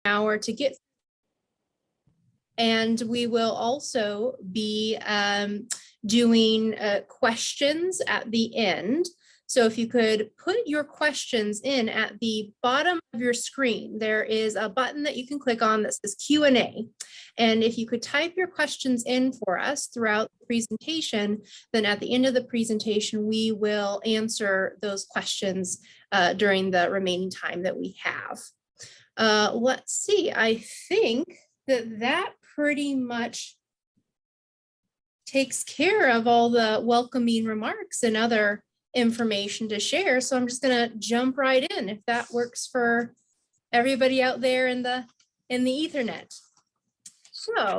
hour to get. And we will also be doing questions at the end. So if you could put your questions in at the bottom of your screen, there is a button that you can click on that says Q&A. And if you could type your questions in for us throughout the presentation, then at the end of the presentation, we will answer those questions during the remaining time that we have. Let's see, I think that pretty much takes care of all the welcoming remarks and other information to share. So I'm just going to jump right in if that works for everybody out there in the Ethernet. So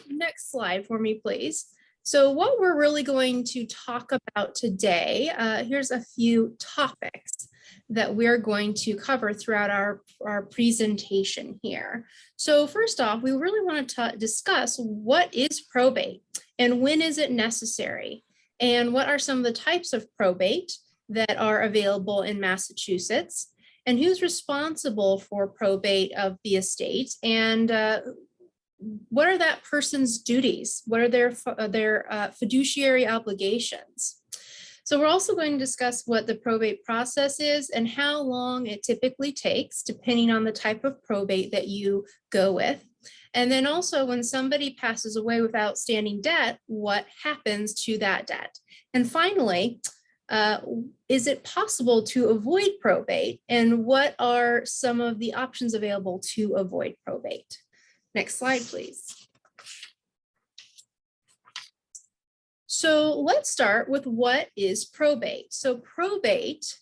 next slide for me, please. So what we're really going to talk about today, here's a few topics that we're going to cover throughout our presentation here. So first off, we really want to discuss what is probate and when is it necessary, and what are some of the types of probate that are available in Massachusetts, and who's responsible for probate of the estate, and what are that person's duties? What are their fiduciary obligations? So we're also going to discuss what the probate process is and how long it typically takes, depending on the type of probate that you go with. And then also when somebody passes away with outstanding debt, what happens to that debt? And finally, is it possible to avoid probate? And what are some of the options available to avoid probate? Next slide, please. So let's start with what is probate. So probate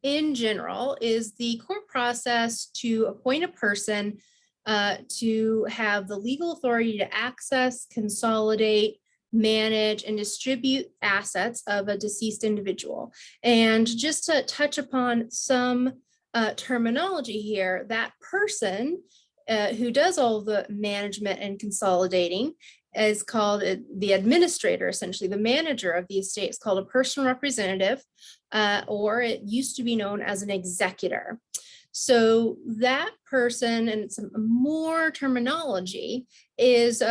in general is the court process to appoint a person to have the legal authority to access, consolidate, manage, and distribute assets of a deceased individual. And just to touch upon some terminology here, that person who does all the management and consolidating is called the administrator, essentially. The manager of the estate is called a personal representative, or it used to be known as an executor. So that person, and some more terminology, is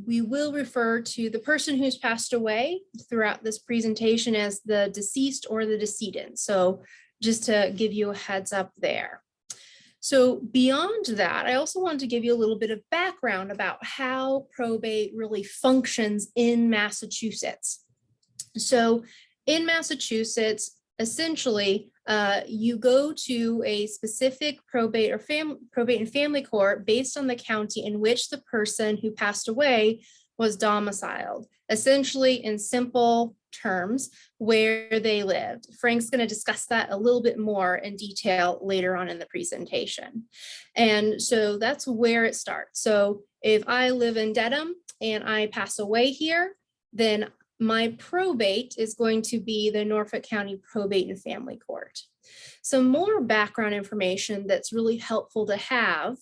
we will refer to the person who's passed away throughout this presentation as the deceased or the decedent. So just to give you a heads up there. So beyond that, I also wanted to give you a little bit of background about how probate really functions in Massachusetts. So in Massachusetts, essentially, you go to a specific probate and family court based on the county in which the person who passed away was domiciled, essentially in simple terms, where they lived. Frank's going to discuss that a little bit more in detail later on in the presentation. And so that's where it starts. So if I live in Dedham and I pass away here, then my probate is going to be the Norfolk County Probate and Family Court. Some more background information that's really helpful to have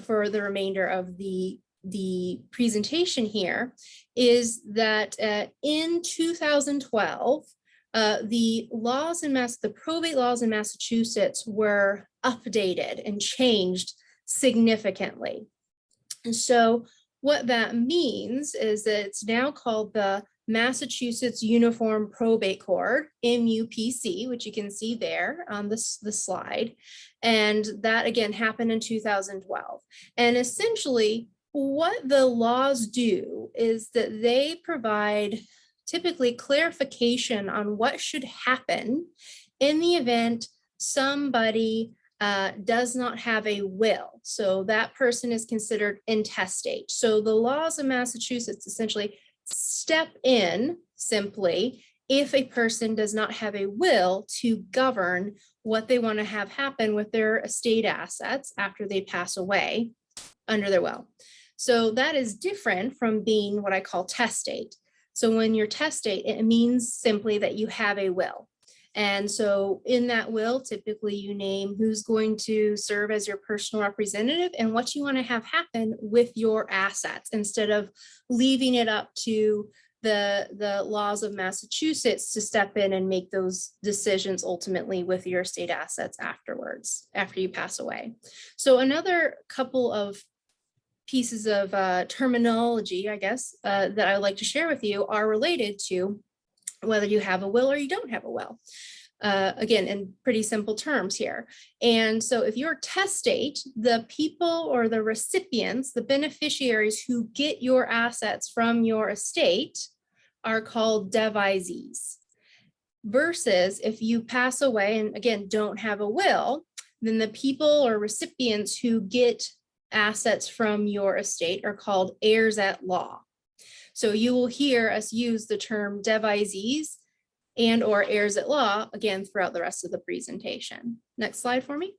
for the remainder of the presentation here is that in 2012, the probate laws in Massachusetts were updated and changed significantly. And so what that means is that it's now called the Massachusetts Uniform Probate Court, MUPC, which you can see there on the slide. And that again happened in 2012. And essentially, what the laws do is that they provide typically clarification on what should happen in the event somebody does not have a will. So that person is considered intestate. So the laws of Massachusetts essentially step in simply if a person does not have a will to govern what they want to have happen with their estate assets after they pass away under their will. So that is different from being what I call testate. So when you're testate, it means simply that you have a will. And so in that will, typically you name who's going to serve as your personal representative and what you want to have happen with your assets instead of leaving it up to the laws of Massachusetts to step in and make those decisions ultimately with your estate assets afterwards, after you pass away. So another couple of pieces of terminology, I guess, that I would like to share with you are related to whether you have a will or you don't have a will. Again, in pretty simple terms here. And so if you're testate, the people or the recipients, the beneficiaries who get your assets from your estate are called devisees. Versus if you pass away and again, don't have a will, then the people or recipients who get assets from your estate are called heirs at law. So you will hear us use the term devisees and or heirs at law again throughout the rest of the presentation. Next slide for me.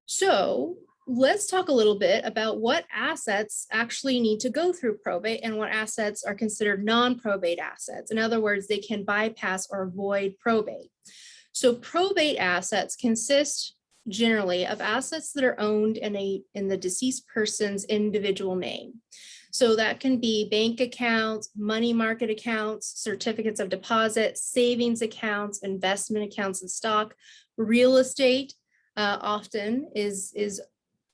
So let's talk a little bit about what assets actually need to go through probate and what assets are considered non-probate assets. In other words, they can bypass or avoid probate. So probate assets consist generally of assets that are owned in the deceased person's individual name. So that can be bank accounts, money market accounts, certificates of deposit, savings accounts, investment accounts and stock. Real estate often is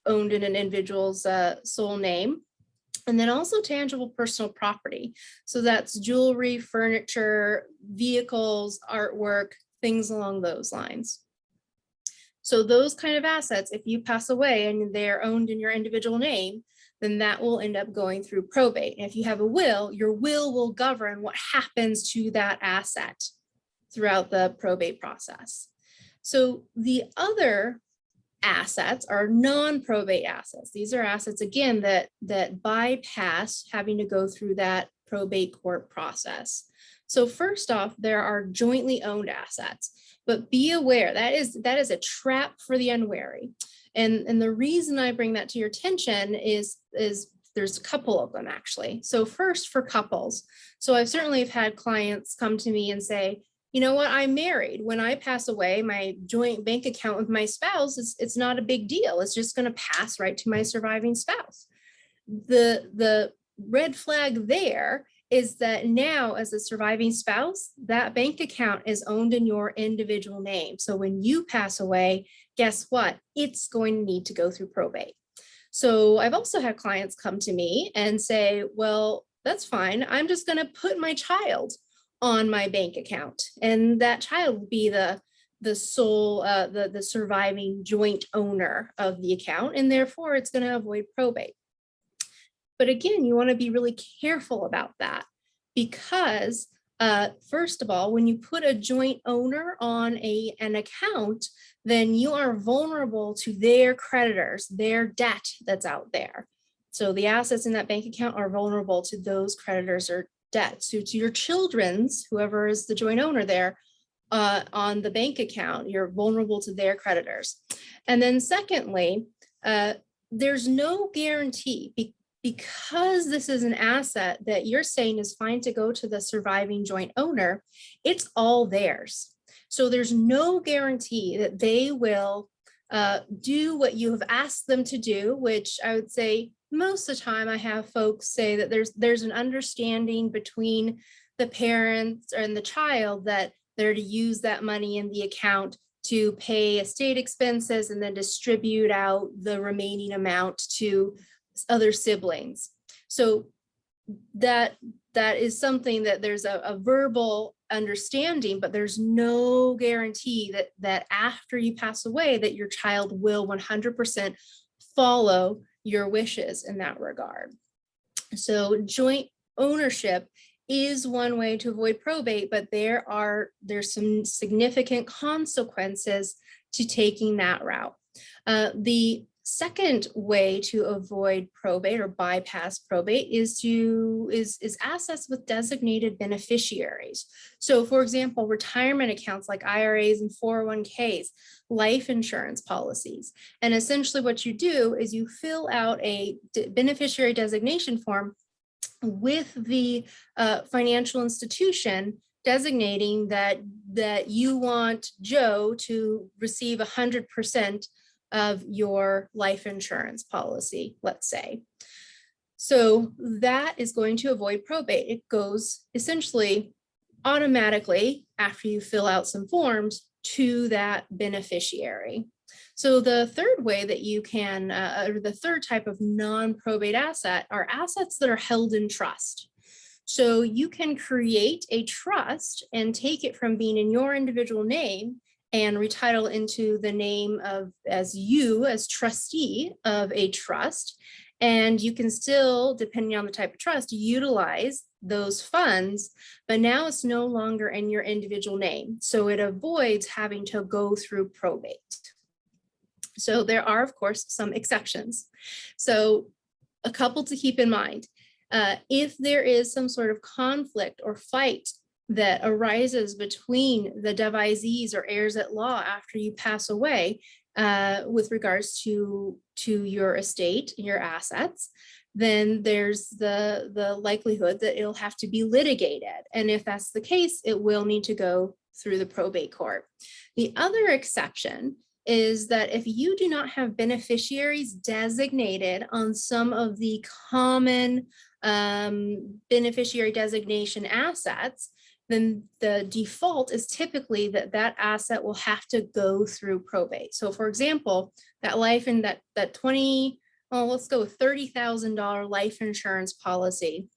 owned in an individual's sole name. And then also tangible personal property. So that's jewelry, furniture, vehicles, artwork, things along those lines. So those kind of assets, if you pass away and they're owned in your individual name, then that will end up going through probate. And if you have a will, your will govern what happens to that asset throughout the probate process. So the other assets are non-probate assets. These are assets, again, that bypass having to go through that probate court process. So first off, there are jointly owned assets, but be aware that is a trap for the unwary. And the reason I bring that to your attention is there's a couple of them actually. So first, for couples. So I've certainly had clients come to me and say, you know what, I'm married. When I pass away, my joint bank account with my spouse, it's not a big deal. It's just going to pass right to my surviving spouse. The red flag there is that now as a surviving spouse, that bank account is owned in your individual name. So when you pass away, guess what? It's going to need to go through probate. So I've also had clients come to me and say, well, that's fine. I'm just going to put my child on my bank account. And that child will be the sole, the surviving joint owner of the account. And therefore it's going to avoid probate. But again, you want to be really careful about that because first of all, when you put a joint owner on an account, then you are vulnerable to their creditors, their debt that's out there. So the assets in that bank account are vulnerable to those creditors or debt. So to your children's, whoever is the joint owner there on the bank account, you're vulnerable to their creditors. And then secondly, there's no guarantee because this is an asset that you're saying is fine to go to the surviving joint owner, it's all theirs. So there's no guarantee that they will do what you have asked them to do, which I would say most of the time I have folks say that there's an understanding between the parents and the child that they're to use that money in the account to pay estate expenses and then distribute out the remaining amount to other siblings. So that is something that there's a verbal understanding, but there's no guarantee that after you pass away that your child will 100% follow your wishes in that regard. So joint ownership is one way to avoid probate, but there's some significant consequences to taking that route. The second way to avoid probate or bypass probate is assets with designated beneficiaries. So for example, retirement accounts like IRAs and 401ks, life insurance policies. And essentially what you do is you fill out a beneficiary designation form with the financial institution designating that you want Joe to receive 100% of your life insurance policy, let's say. So that is going to avoid probate. It goes essentially automatically after you fill out some forms to that beneficiary. So the third way that you can, or the third type of non-probate asset are assets that are held in trust. So you can create a trust and take it from being in your individual name and retitle into the name of as trustee of a trust. And you can still, depending on the type of trust, utilize those funds, but now it's no longer in your individual name. So it avoids having to go through probate. So there are, of course, some exceptions. So a couple to keep in mind. If there is some sort of conflict or fight that arises between the devisees or heirs at law after you pass away with regards to your estate, your assets, then there's the likelihood that it'll have to be litigated. And if that's the case, it will need to go through the probate court. The other exception is that if you do not have beneficiaries designated on some of the common beneficiary designation assets, then the default is typically that that asset will have to go through probate. So for example, that life in that let's go with $30,000 life insurance policy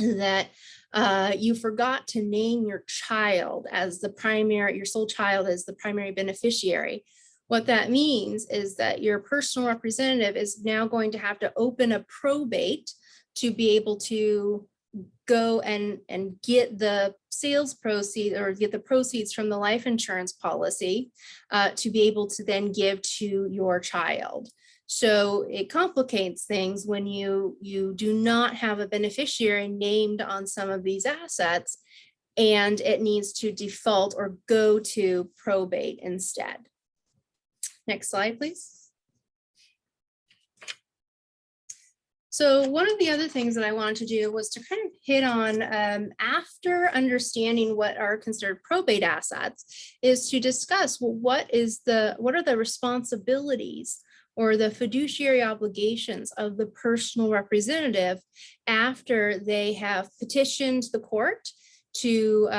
that you forgot to name your child as the primary, your sole child as the primary beneficiary. What that means is that your personal representative is now going to have to open a probate to be able to go and get the sales proceeds or get the proceeds from the life insurance policy to be able to then give to your child. So it complicates things when you do not have a beneficiary named on some of these assets, and it needs to default or go to probate instead. Next slide, please. So one of the other things that I wanted to do was to kind of hit on after understanding what are considered probate assets is to discuss, well, what are the responsibilities or the fiduciary obligations of the personal representative after they have petitioned the court to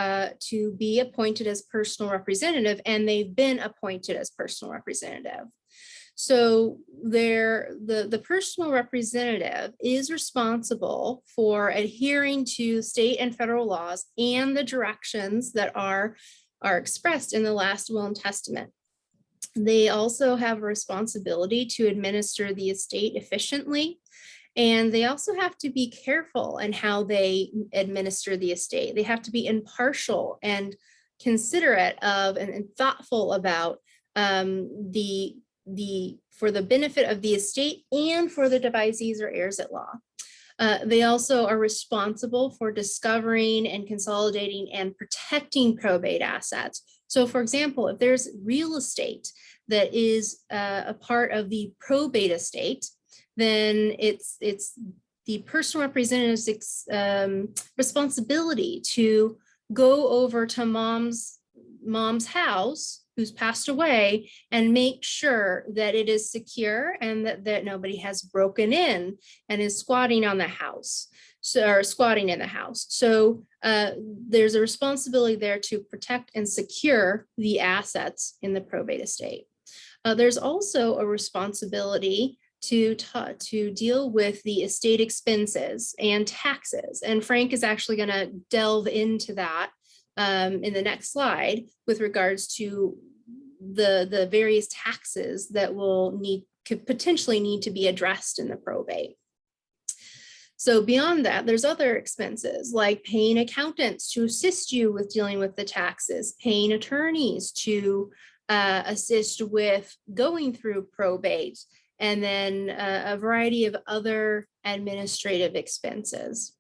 be appointed as personal representative and they've been appointed as personal representative. So the personal representative is responsible for adhering to state and federal laws and the directions that are expressed in the last will and testament. They also have a responsibility to administer the estate efficiently. And they also have to be careful in how they administer the estate. They have to be impartial and considerate of and thoughtful about for the benefit of the estate and for the devisees or heirs at law. They also are responsible for discovering and consolidating and protecting probate assets. So for example, if there's real estate that is a part of the probate estate, then it's the personal representative's responsibility to go over to mom's house who's passed away and make sure that it is secure and that nobody has broken in and is squatting on the house, or squatting in the house. So there's a responsibility there to protect and secure the assets in the probate estate. There's also a responsibility to deal with the estate expenses and taxes. And Frank is actually going to delve into that in the next slide with regards to the various taxes that could potentially need to be addressed in the probate. So beyond that, there's other expenses like paying accountants to assist you with dealing with the taxes, paying attorneys to assist with going through probate, and then a variety of other administrative expenses.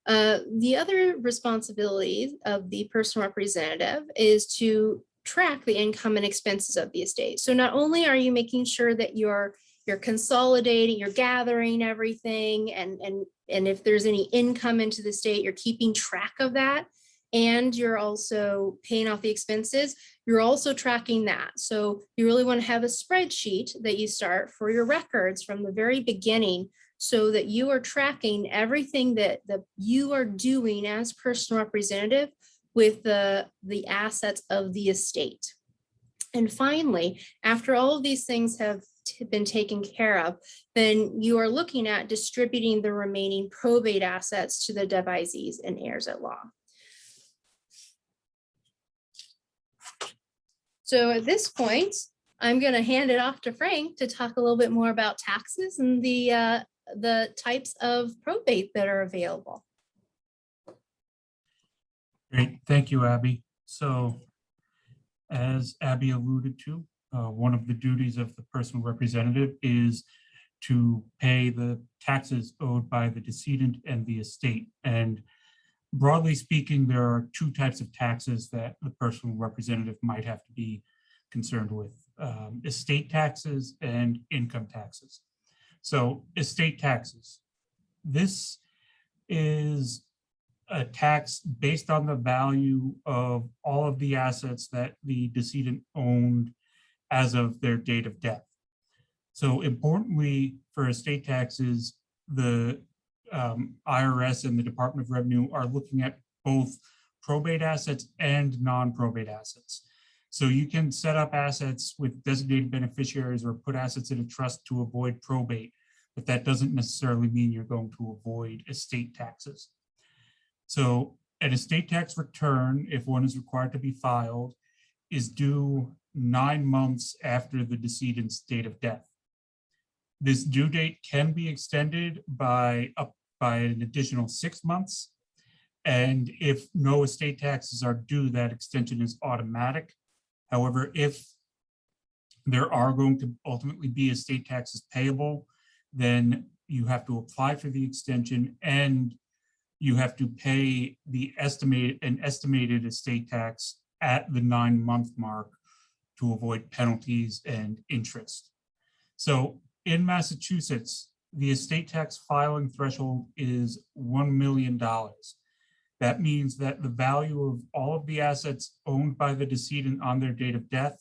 The other responsibility of the personal representative is to track the income and expenses of the estate. So not only are you making sure that you're consolidating, you're gathering everything, and if there's any income into the estate, you're keeping track of that, and you're also paying off the expenses, you're also tracking that. So you really want to have a spreadsheet that you start for your records from the very beginning so that you are tracking everything that you are doing as personal representative with the assets of the estate. And finally, after all of these things have been taken care of, then you are looking at distributing the remaining probate assets to the devisees and heirs at law. So at this point, I'm going to hand it off to Frank to talk a little bit more about taxes and the types of probate that are available. Great, thank you, Abby. So as Abby alluded to, one of the duties of the personal representative is to pay the taxes owed by the decedent and the estate. And broadly speaking, there are two types of taxes that the personal representative might have to be concerned with: estate taxes and income taxes. So estate taxes, this is a tax based on the value of all of the assets that the decedent owned as of their date of death. So importantly, for estate taxes, the IRS and the Department of Revenue are looking at both probate assets and non-probate assets. So you can set up assets with designated beneficiaries or put assets in a trust to avoid probate, but that doesn't necessarily mean you're going to avoid estate taxes. So an estate tax return, if one is required to be filed, is due 9 months after the decedent's date of death. This due date can be extended by an additional 6 months. And if no estate taxes are due, that extension is automatic. However, if there are going to ultimately be estate taxes payable, then you have to apply for the extension and you have to pay the estimated estate tax at the 9-month mark to avoid penalties and interest. So in Massachusetts, the estate tax filing threshold is $1 million. That means that the value of all of the assets owned by the decedent on their date of death,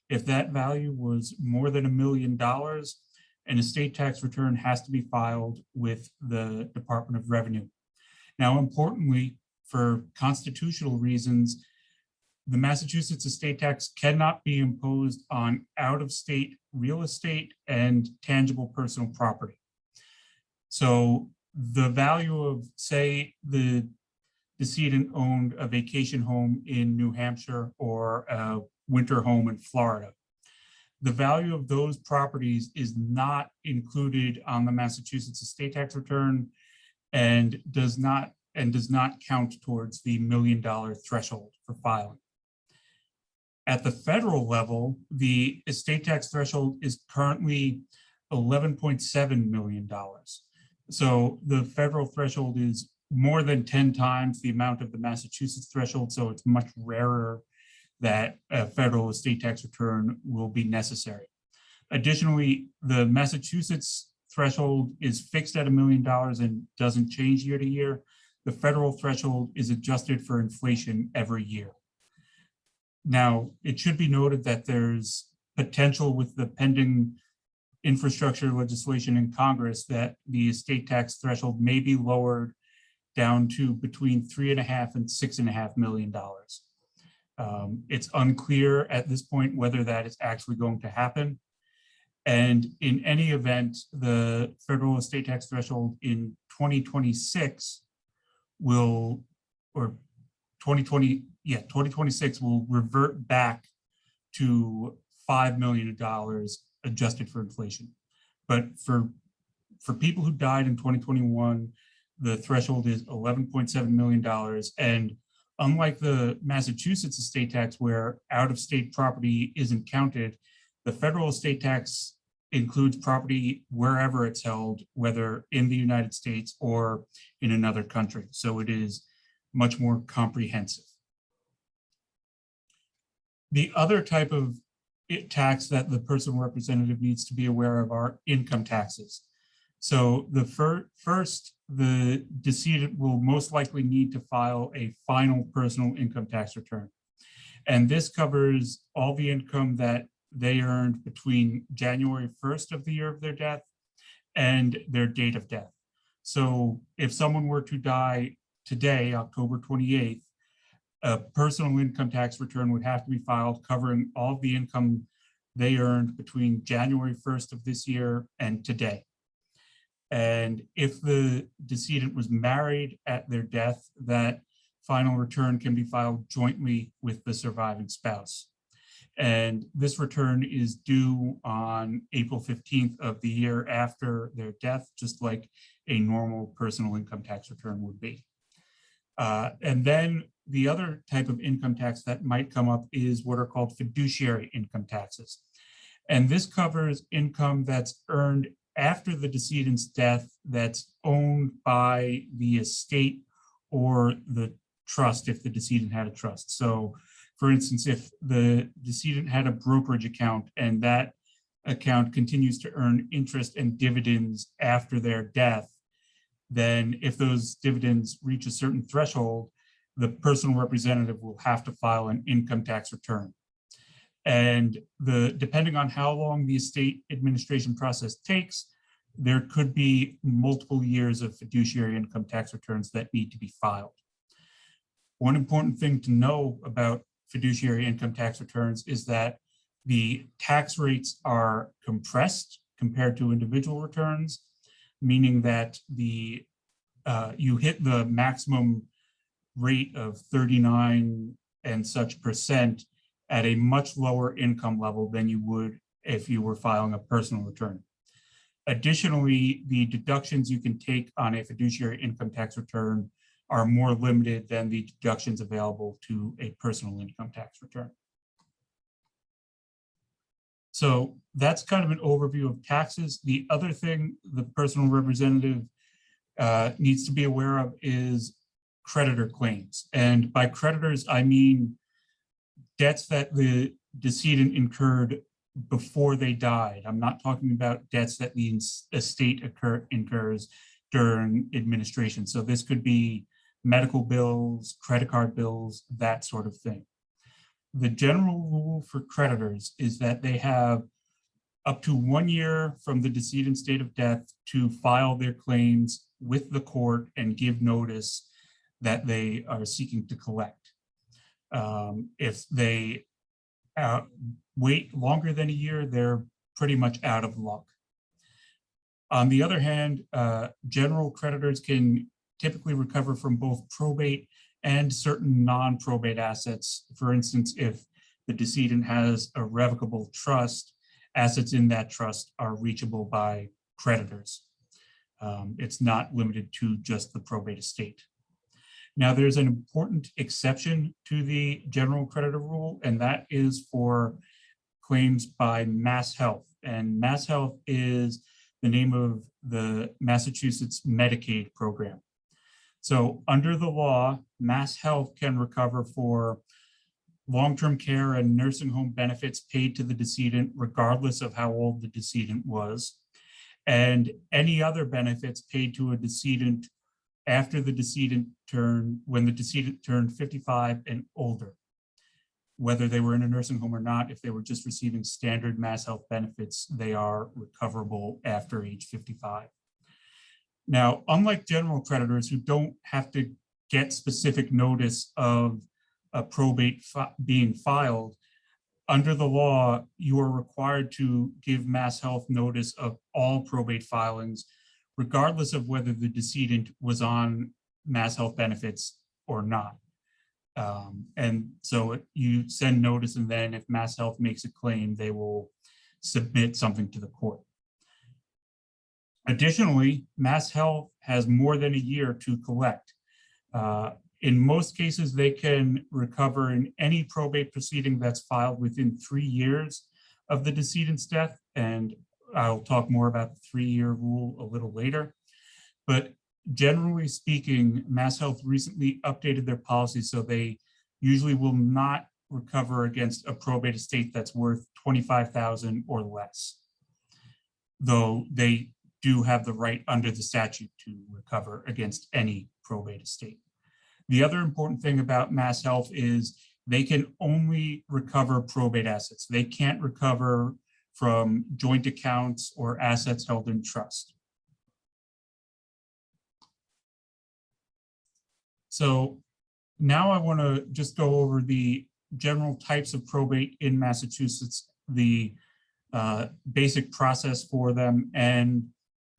if that value was more than $1 million, an estate tax return has to be filed with the Department of Revenue. Now, importantly, for constitutional reasons, the Massachusetts estate tax cannot be imposed on out-of-state real estate and tangible personal property. So the value of, say, the decedent owned a vacation home in New Hampshire or a winter home in Florida, the value of those properties is not included on the Massachusetts estate tax return and does not count towards the $1 million threshold for filing. At the federal level, the estate tax threshold is currently $11.7 million. So the federal threshold is more than 10 times the amount of the Massachusetts threshold, so it's much rarer that a federal estate tax return will be necessary. Additionally, the Massachusetts threshold is fixed at $1 million and doesn't change year to year. The federal threshold is adjusted for inflation every year. Now, it should be noted that there's potential with the pending infrastructure legislation in Congress that the estate tax threshold may be lowered down to between $3.5 and $6.5 million. It's unclear at this point whether that is actually going to happen. And in any event, the federal estate tax threshold in 2026 will, or 2026 will revert back to $5 million adjusted for inflation. But for people who died in 2021, the threshold is $11.7 million. And unlike the Massachusetts estate tax, where out-of-state property isn't counted, the federal estate tax includes property wherever it's held, whether in the United States or in another country. So it is much more comprehensive. The other type of tax that the personal representative needs to be aware of are income taxes. So the first, the decedent will most likely need to file a final personal income tax return. And this covers all the income that they earned between January 1st of the year of their death and their date of death. So if someone were to die today, October 28th, a personal income tax return would have to be filed covering all of the income they earned between January 1st of this year and today. And if the decedent was married at their death, that final return can be filed jointly with the surviving spouse. And this return is due on April 15th of the year after their death, just like a normal personal income tax return would be. And then the other type of income tax that might come up is what are called fiduciary income taxes. And this covers income that's earned after the decedent's death that's owned by the estate or the trust if the decedent had a trust. So for instance, if the decedent had a brokerage account and that account continues to earn interest and dividends after their death, then if those dividends reach a certain threshold, the personal representative will have to file an income tax return. And depending on how long the estate administration process takes, there could be multiple years of fiduciary income tax returns that need to be filed. One important thing to know about fiduciary income tax returns is that the tax rates are compressed compared to individual returns, meaning that you hit the maximum rate of 39 and such percent at a much lower income level than you would if you were filing a personal return. Additionally, the deductions you can take on a fiduciary income tax return are more limited than the deductions available to a personal income tax return. So that's kind of an overview of taxes. The other thing the personal representative needs to be aware of is creditor claims. And by creditors, I mean debts that the decedent incurred before they died. I'm not talking about debts that the estate incurs during administration. So this could be medical bills, credit card bills, that sort of thing. The general rule for creditors is that they have up to 1 year from the decedent's date of death to file their claims with the court and give notice that they are seeking to collect. If they wait longer than a year, they're pretty much out of luck. On the other hand, general creditors can typically recover from both probate and certain non-probate assets. For instance, if the decedent has a revocable trust, assets in that trust are reachable by creditors. It's not limited to just the probate estate. Now, there's an important exception to the general creditor rule, and that is for claims by Mass Health. And Mass Health is the name of the Massachusetts Medicaid program. So under the law, Mass Health can recover for long-term care and nursing home benefits paid to the decedent, regardless of how old the decedent was, and any other benefits paid to a decedent after the decedent when the decedent turned 55 and older, whether they were in a nursing home or not. If they were just receiving standard Mass Health benefits, they are recoverable after age 55. Now, unlike general creditors who don't have to get specific notice of a probate being filed, under the law, you are required to give Mass Health notice of all probate filings, regardless of whether the decedent was on Mass Health benefits or not. And so you send notice, and then if Mass Health makes a claim, they will submit something to the court. Additionally, Mass Health has more than a year to collect. In most cases, they can recover in any probate proceeding that's filed within 3 years of the decedent's death. And I'll talk more about the 3-year rule a little later. But generally speaking, Mass Health recently updated their policy, so they usually will not recover against a probate estate that's worth $25,000 or less, though they do have the right under the statute to recover against any probate estate. The other important thing about Mass Health is they can only recover probate assets. They can't recover from joint accounts or assets held in trust. So now I want to just go over the general types of probate in Massachusetts, the basic process for them, and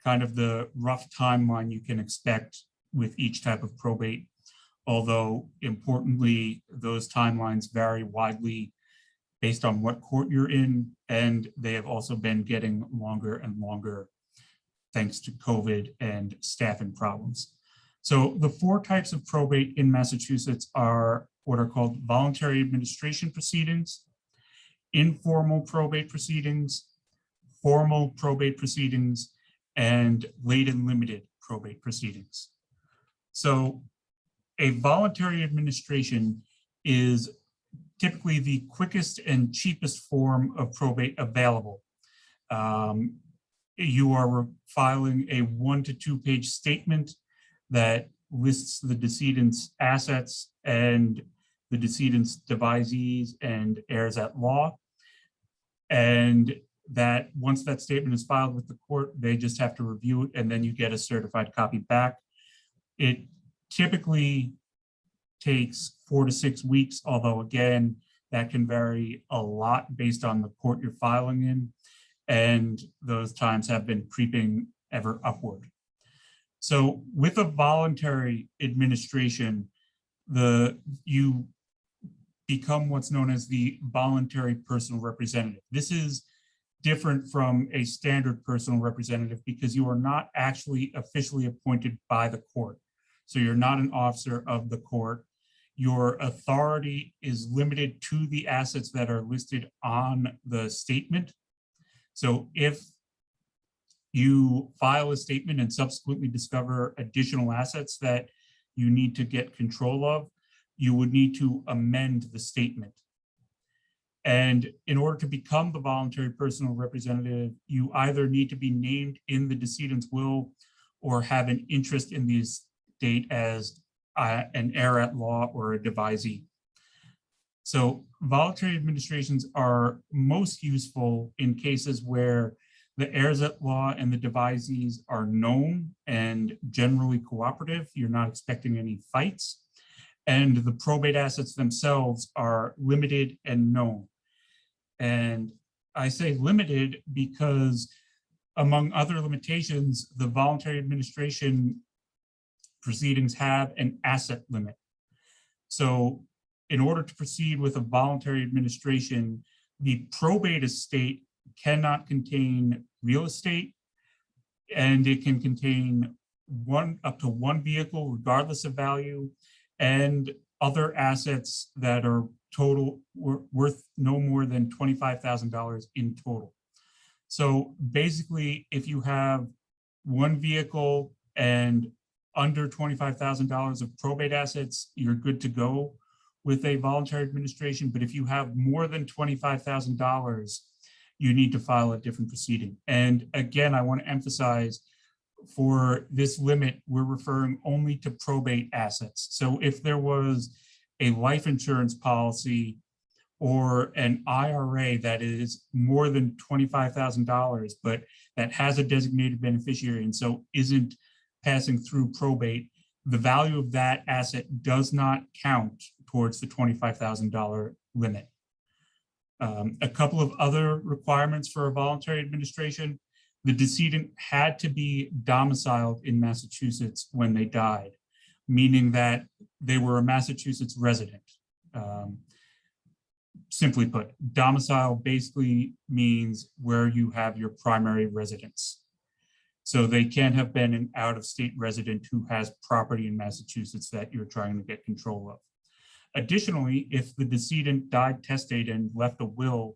kind of the rough timeline you can expect with each type of probate. Although importantly, those timelines vary widely based on what court you're in, and they have also been getting longer and longer thanks to COVID and staffing problems. So the four types of probate in Massachusetts are what are called voluntary administration proceedings, informal probate proceedings, formal probate proceedings, and late and limited probate proceedings. So a voluntary administration is typically the quickest and cheapest form of probate available. You are filing a 1 to 2 page statement that lists the decedent's assets and the decedent's devisees and heirs at law. And that once that statement is filed with the court, they just have to review it, and then you get a certified copy back. It typically takes 4 to 6 weeks, although again, that can vary a lot based on the court you're filing in, and those times have been creeping ever upward. So with a voluntary administration, you become what's known as the voluntary personal representative. This is different from a standard personal representative because you are not actually officially appointed by the court. So you're not an officer of the court. Your authority is limited to the assets that are listed on the statement. So if you file a statement and subsequently discover additional assets that you need to get control of, you would need to amend the statement. And in order to become the voluntary personal representative, you either need to be named in the decedent's will or have an interest in the estate as an heir at law or a devisee. So voluntary administrations are most useful in cases where the heirs at law and the devisees are known and generally cooperative. You're not expecting any fights. And the probate assets themselves are limited and known. And I say limited because among other limitations, the voluntary administration proceedings have an asset limit. So in order to proceed with a voluntary administration, the probate estate cannot contain real estate, and it can contain up to one vehicle regardless of value, and other assets that are worth no more than $25,000 in total. So basically, if you have one vehicle and under $25,000 of probate assets, you're good to go with a voluntary administration. But if you have more than $25,000, you need to file a different proceeding. And again, I want to emphasize, for this limit, we're referring only to probate assets. So if there was a life insurance policy or an IRA that is more than $25,000, but that has a designated beneficiary and so isn't passing through probate, the value of that asset does not count towards the $25,000 limit. A couple of other requirements for a voluntary administration: the decedent had to be domiciled in Massachusetts when they died, meaning that they were a Massachusetts resident. Simply put, domicile basically means where you have your primary residence. So they can't have been an out-of-state resident who has property in Massachusetts that you're trying to get control of. Additionally, if the decedent died testate and left a will,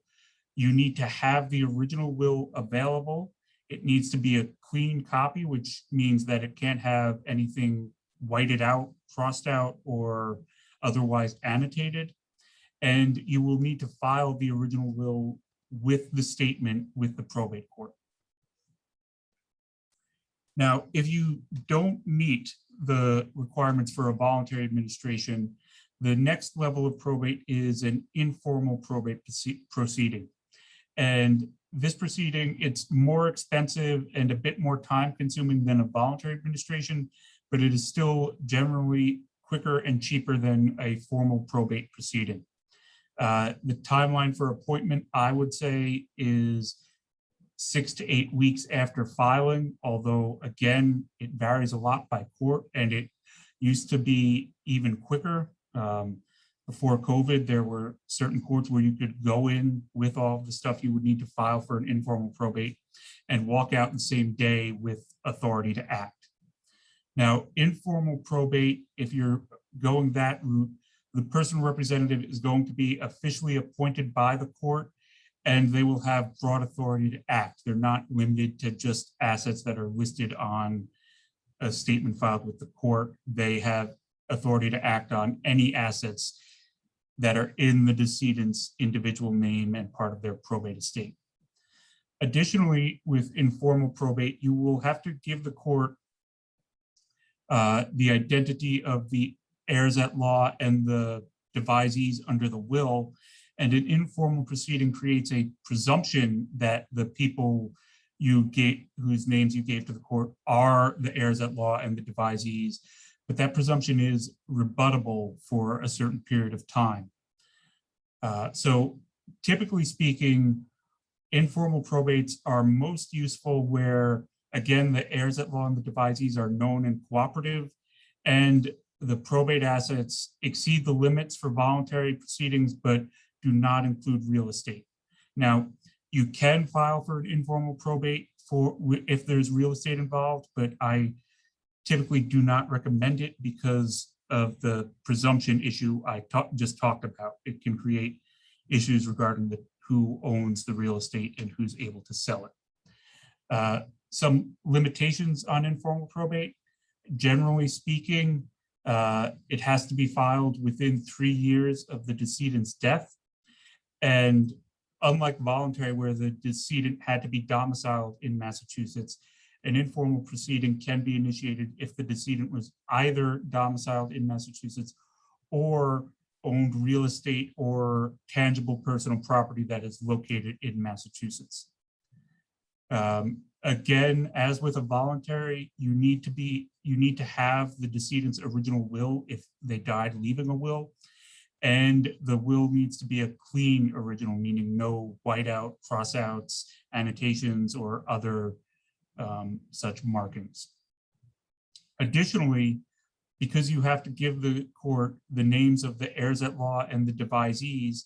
you need to have the original will available. It needs to be a clean copy, which means that it can't have anything whited out, crossed out, or otherwise annotated. And you will need to file the original will with the statement with the probate court. Now, if you don't meet the requirements for a voluntary administration, the next level of probate is an informal probate proceeding. And this proceeding, it's more expensive and a bit more time consuming than a voluntary administration, but it is still generally quicker and cheaper than a formal probate proceeding. The timeline for appointment, I would say, is 6 to 8 weeks after filing, although again, it varies a lot by court, and it used to be even quicker. Before COVID, there were certain courts where you could go in with all the stuff you would need to file for an informal probate and walk out the same day with authority to act. Now, informal probate, if you're going that route, the personal representative is going to be officially appointed by the court, and they will have broad authority to act. They're not limited to just assets that are listed on a statement filed with the court. They have authority to act on any assets that are in the decedent's individual name and part of their probate estate. Additionally, with informal probate, you will have to give the court the identity of the heirs at law and the devisees under the will, and an informal proceeding creates a presumption that the people you gave, whose names you gave to the court, are the heirs at law and the devisees, but that presumption is rebuttable for a certain period of time. So typically speaking, informal probates are most useful where, again, the heirs at law and the devisees are known and cooperative, and the probate assets exceed the limits for voluntary proceedings, but do not include real estate. Now, you can file for an informal probate if there's real estate involved, but I typically do not recommend it because of the presumption issue I just talked about. It can create issues regarding who owns the real estate and who's able to sell it. Some limitations on informal probate. Generally speaking, it has to be filed within 3 years of the decedent's death. And unlike voluntary, where the decedent had to be domiciled in Massachusetts, an informal proceeding can be initiated if the decedent was either domiciled in Massachusetts or owned real estate or tangible personal property that is located in Massachusetts. Again, as with a voluntary, you need to have the decedent's original will if they died leaving a will, and the will needs to be a clean original, meaning no whiteout, crossouts, annotations, or other such markings. Additionally, because you have to give the court the names of the heirs at law and the devisees,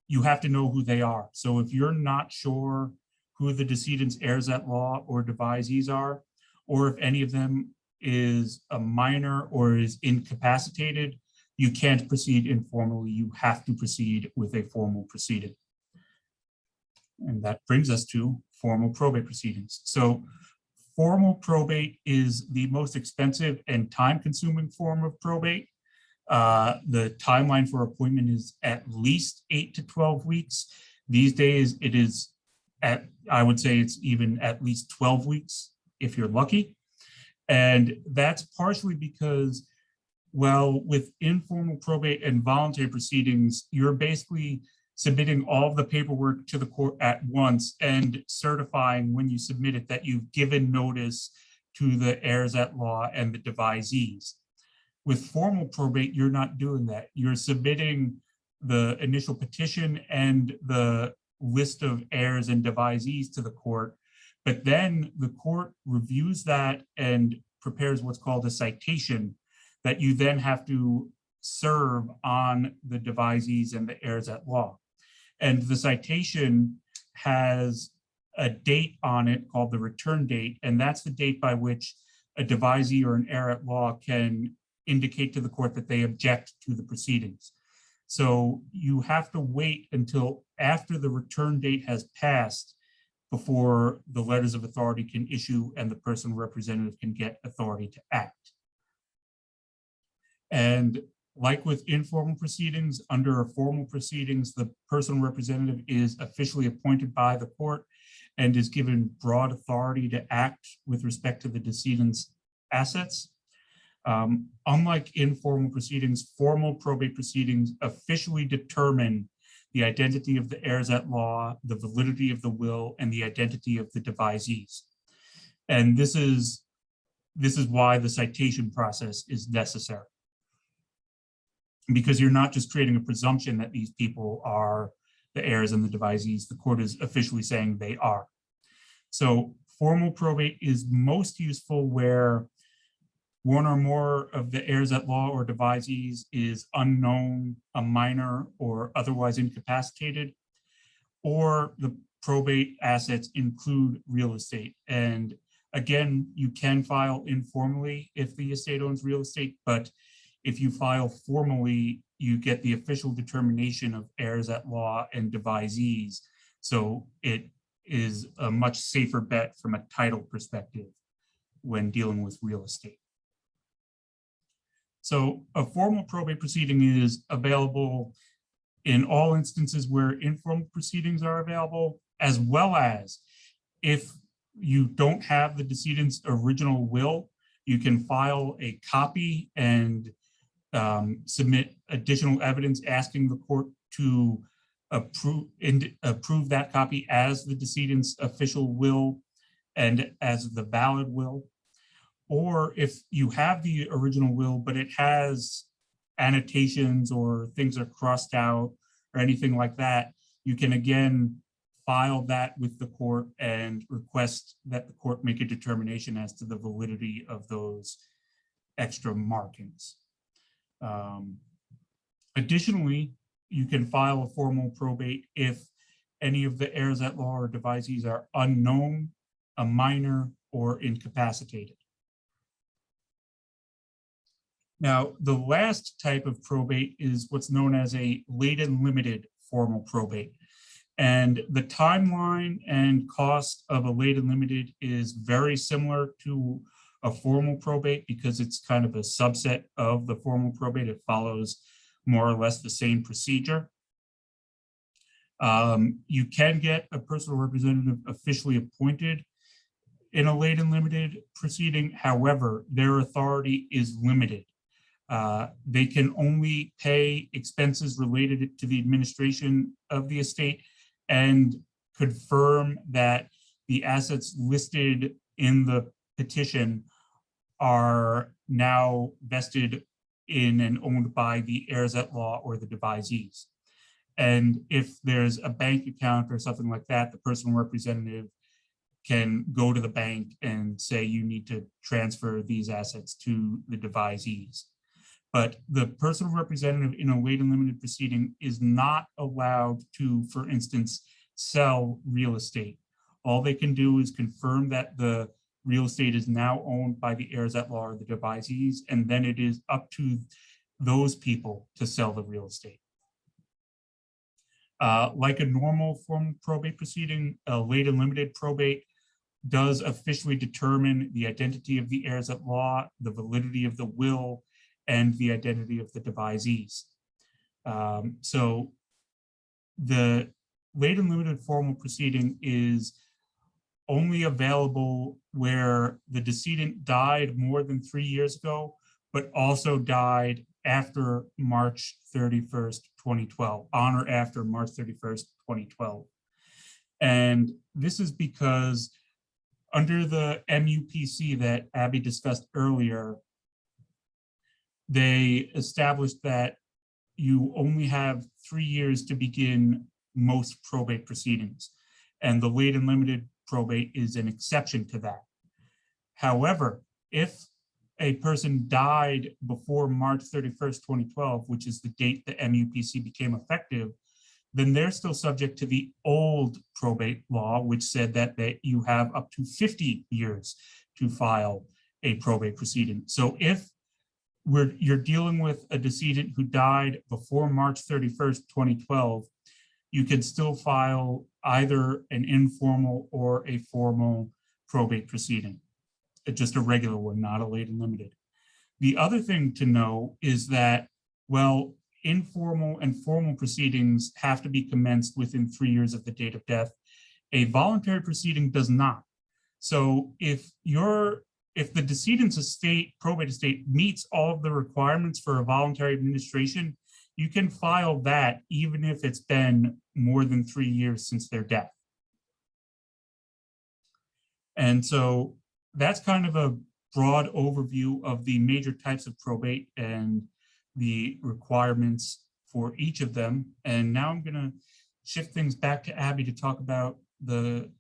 you have to know who they are. So if you're not sure who the decedent's heirs at law or devisees are, or if any of them is a minor or is incapacitated, you can't proceed informally. You have to proceed with a formal proceeding. And that brings us to formal probate proceedings. So formal probate is the most expensive and time-consuming form of probate. The timeline for appointment is at least 8 to 12 weeks. These days, it is I would say it's even at least 12 weeks if you're lucky. And that's partially because, well, with informal probate and voluntary proceedings, you're basically submitting all of the paperwork to the court at once and certifying when you submit it that you've given notice to the heirs at law and the devisees. With formal probate, you're not doing that. You're submitting the initial petition and the list of heirs and devisees to the court, but then the court reviews that and prepares what's called a citation that you then have to serve on the devisees and the heirs at law. And the citation has a date on it called the return date, and that's the date by which a devisee or an heir at law can indicate to the court that they object to the proceedings. So you have to wait until after the return date has passed before the letters of authority can issue and the personal representative can get authority to act. And like with informal proceedings, under a formal proceedings, the personal representative is officially appointed by the court and is given broad authority to act with respect to the decedent's assets. Unlike informal proceedings, formal probate proceedings officially determine the identity of the heirs at law, the validity of the will, and the identity of the devisees. And this is why the citation process is necessary. because you're not just creating a presumption that these people are the heirs and the devisees. The court is officially saying they are. So formal probate is most useful where one or more of the heirs at law or devisees is unknown, a minor, or otherwise incapacitated, or the probate assets include real estate. And again, you can file informally if the estate owns real estate, but if you file formally, you get the official determination of heirs at law and devisees. So it is a much safer bet from a title perspective when dealing with real estate. So a formal probate proceeding is available in all instances where informal proceedings are available, as well as if you don't have the decedent's original will, you can file a copy and submit additional evidence asking the court to approve that copy as the decedent's official will and as the valid will. Or if you have the original will, but it has annotations or things are crossed out or anything like that, you can again file that with the court and request that the court make a determination as to the validity of those extra markings. Additionally, you can file a formal probate if any of the heirs at law or devisees are unknown, a minor, or incapacitated. Now, the last type of probate is what's known as a late and limited formal probate. And the timeline and cost of a late and limited is very similar to a formal probate because it's kind of a subset of the formal probate. It follows more or less the same procedure. You can get a personal representative officially appointed in a late and limited proceeding. However, their authority is limited. They can only pay expenses related to the administration of the estate and confirm that the assets listed in the petition are now vested in and owned by the heirs at law or the devisees. And if there's a bank account or something like that, the personal representative can go to the bank and say, you need to transfer these assets to the devisees. But the personal representative in a late and limited proceeding is not allowed to, for instance, sell real estate. All they can do is confirm that the real estate is now owned by the heirs at law or the devisees, and then it is up to those people to sell the real estate. Like a normal formal probate proceeding, a late and limited probate does officially determine the identity of the heirs at law, the validity of the will, and the identity of the devisees. So the late and limited formal proceeding is only available where the decedent died more than 3 years ago, but also died after March 31st, 2012, on or after March 31st, 2012. And this is because under the MUPC that Abby discussed earlier, they established that you only have 3 years to begin most probate proceedings, and the late and limited probate is an exception to that. However, if a person died before March 31st, 2012, which is the date the MUPC became effective, then they're still subject to the old probate law, which said that you have up to 50 years to file a probate proceeding. So if you're dealing with a decedent who died before March 31st, 2012, you can still file either an informal or a formal probate proceeding, just a regular one, not a late and limited. The other thing to know is that, well, informal and formal proceedings have to be commenced within 3 years of the date of death. A voluntary proceeding does not. So if the decedent's estate, probate estate, meets all of the requirements for a voluntary administration, you can file that even if it's been more than 3 years since their death. And so that's kind of a broad overview of the major types of probate and the requirements for each of them. And now I'm going to shift things back to Abby to talk about the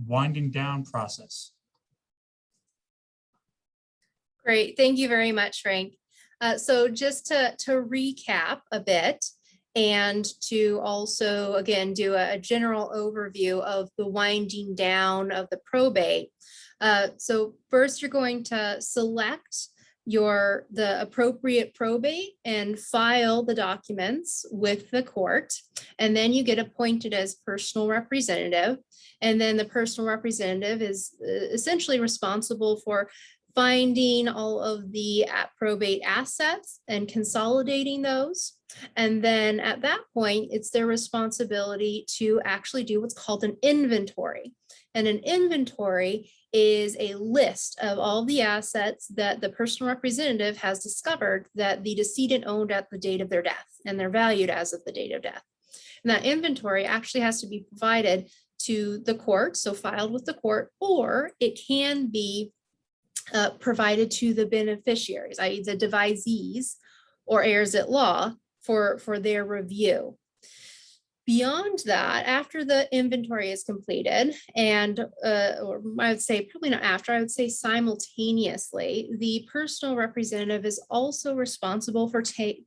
winding down process. Great, thank you very much, Frank. So just to recap a bit, and to also, again, do a general overview of the winding down of the probate. So first, you're going to select the appropriate probate and file the documents with the court. And then you get appointed as personal representative. And then the personal representative is essentially responsible for finding all of the probate assets and consolidating those. And then at that point, it's their responsibility to actually do what's called an inventory. And an inventory is a list of all the assets that the personal representative has discovered that the decedent owned at the date of their death, and they're valued as of the date of death. And that inventory actually has to be provided to the court, so filed with the court, or it can be provided to the beneficiaries, i.e. the devisees or heirs at law for their review. Beyond that, after the inventory is completed, and or I would say probably not after, I would say simultaneously, the personal representative is also responsible for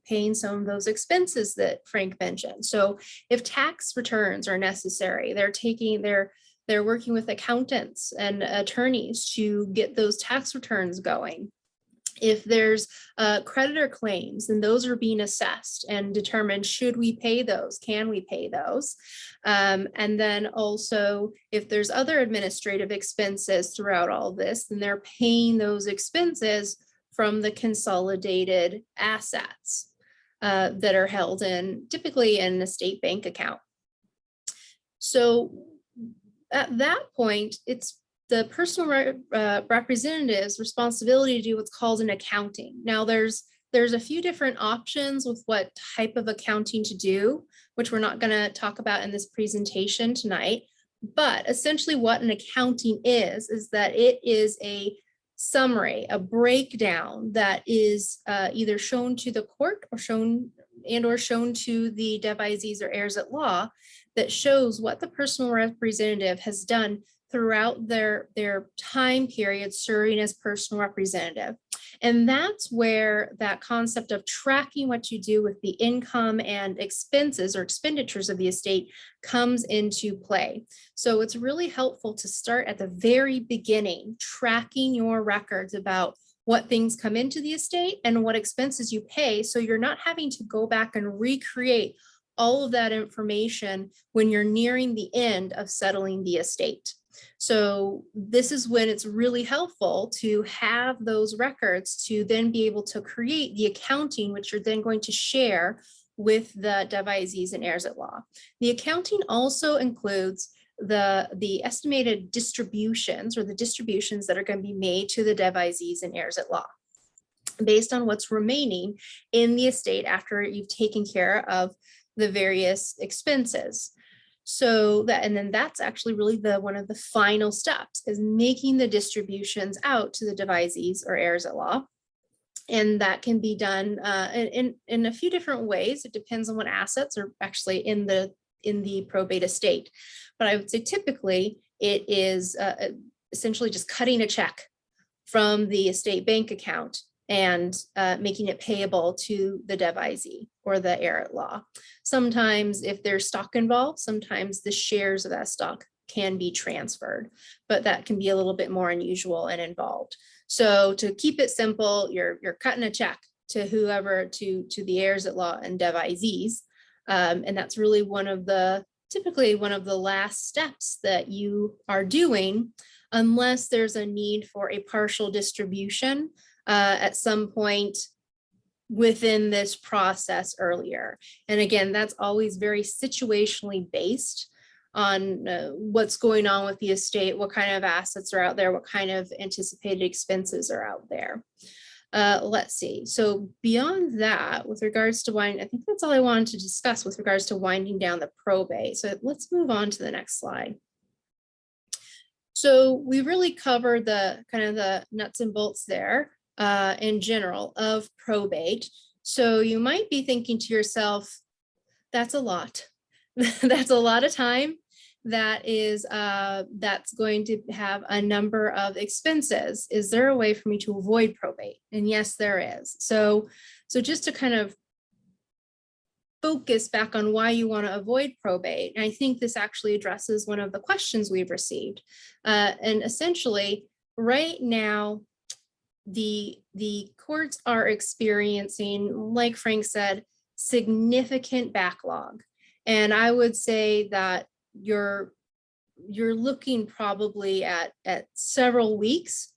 paying some of those expenses that Frank mentioned. So if tax returns are necessary, they're working with accountants and attorneys to get those tax returns going. If there's creditor claims, then those are being assessed and determined, should we pay those? Can we pay those? And then also, if there's other administrative expenses throughout all this, then they're paying those expenses from the consolidated assets that are held typically in an estate bank account. So at that point, it's the personal representative's responsibility to do what's called an accounting. Now, there's a few different options with what type of accounting to do, which we're not going to talk about in this presentation tonight. But essentially what an accounting is that it is a summary, a breakdown that is either shown to the court or shown to the devisees or heirs at law, that shows what the personal representative has done throughout their time period serving as personal representative. And that's where that concept of tracking what you do with the income and expenses or expenditures of the estate comes into play. So it's really helpful to start at the very beginning, tracking your records about what things come into the estate and what expenses you pay, so you're not having to go back and recreate all of that information when you're nearing the end of settling the estate. So this is when it's really helpful to have those records to then be able to create the accounting, which you're then going to share with the devisees and heirs at law. The accounting also includes the estimated distributions, or the distributions that are going to be made to the devisees and heirs at law, based on what's remaining in the estate after you've taken care of the various expenses. So and then that's actually really one of the final steps, is making the distributions out to the devisees or heirs at law. And that can be done in a few different ways. It depends on what assets are actually in the probate estate. But I would say typically it is essentially just cutting a check from the estate bank account and making it payable to the devisee or the heir at law. Sometimes if there's stock involved, sometimes the shares of that stock can be transferred, but that can be a little bit more unusual and involved. So to keep it simple, you're cutting a check to whoever, to the heirs at law and devisees. And that's really typically one of the last steps that you are doing, unless there's a need for a partial distribution at some point within this process earlier. And again, that's always very situationally based on what's going on with the estate, what kind of assets are out there, what kind of anticipated expenses are out there. Let's see. So beyond that, with regards to I think that's all I wanted to discuss with regards to winding down the probate. So let's move on to the next slide. So we really covered the kind of the nuts and bolts there in general of probate. So you might be thinking to yourself, that's a lot. That's a lot of time. That's going to have a number of expenses. Is there a way for me to avoid probate? And yes, there is. So just to kind of focus back on why you want to avoid probate, and I think this actually addresses one of the questions we've received. And essentially, right now, the courts are experiencing, like Frank said, significant backlog. And I would say that you're looking probably at several weeks,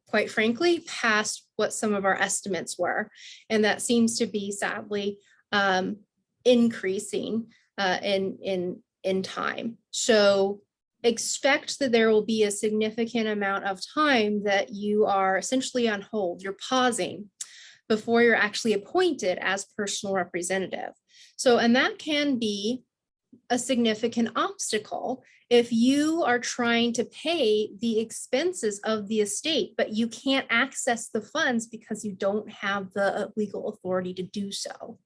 quite frankly, past what some of our estimates were. And that seems to be sadly increasing in time. So expect that there will be a significant amount of time that you are essentially on hold. You're pausing before you're actually appointed as personal representative. So, and that can be a significant obstacle if you are trying to pay the expenses of the estate, but you can't access the funds because you don't have the legal authority to do so.